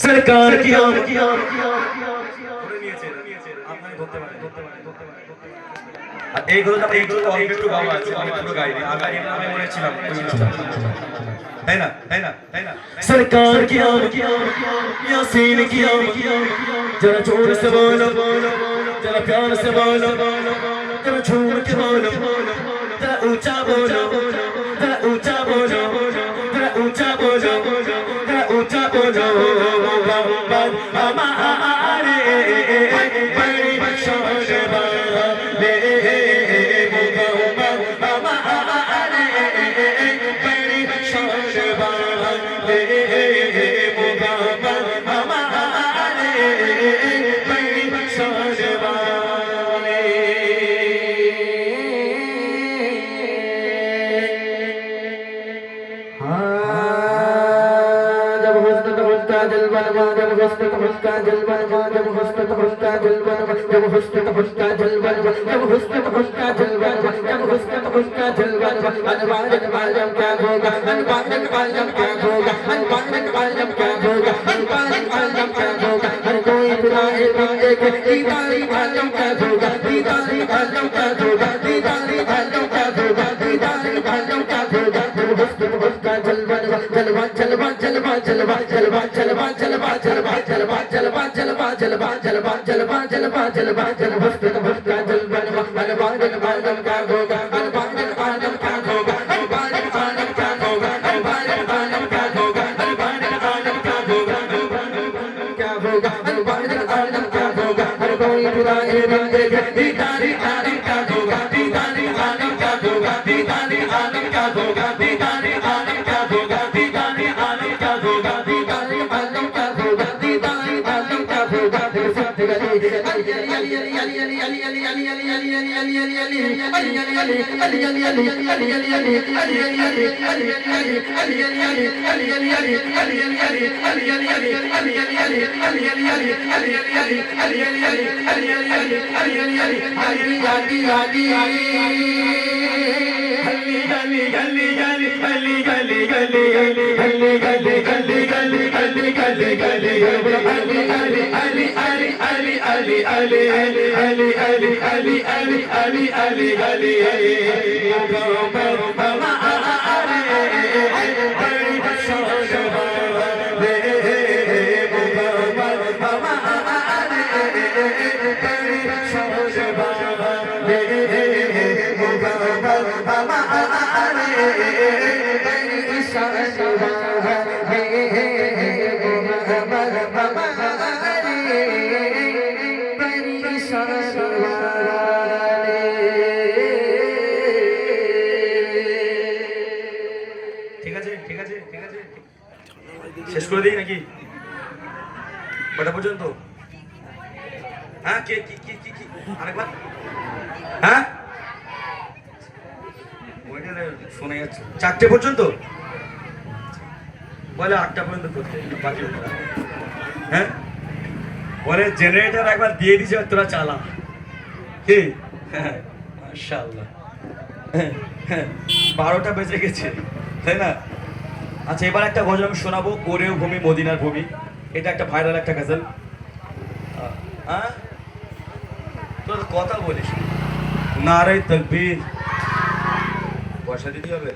सरकार की এইগুলো একটু গাওয়া আছে আমি পুরো গাইনি আগামী আমি বলেছিলাম তাই না सरकार की यासीन की जरा जोर से बोलो जरा प्यार से बोलो जरा झूम के बोलो जरा ऊंचा बोलो जरा ऊंचा बोलो जरा ऊंचा बोलो जरा ऊंचा बोलो हमारे बड़ी শেষ করে দিই নাকি কটা পর্যন্ত হ্যাঁ কি কি কি কি কি আরেকবার হ্যাঁ শোনা যাচ্ছে 4টে পর্যন্ত বলে 8টা পর্যন্ত করতে বাকি হ্যাঁ বলে জেনারেটর একবার দিয়ে দিছে তোরা চালা কি মাশাআল্লাহ 12টা বেজে গেছে তাই না আচ্ছা এবার একটা গজল আমি শোনাবো কোরেও ভূমি মদিনার ভূমি এটা একটা ভাইরাল একটা গজল হ্যাঁ তোর কথা বলিস নারে তাকবীর পয়সা দিতে হবে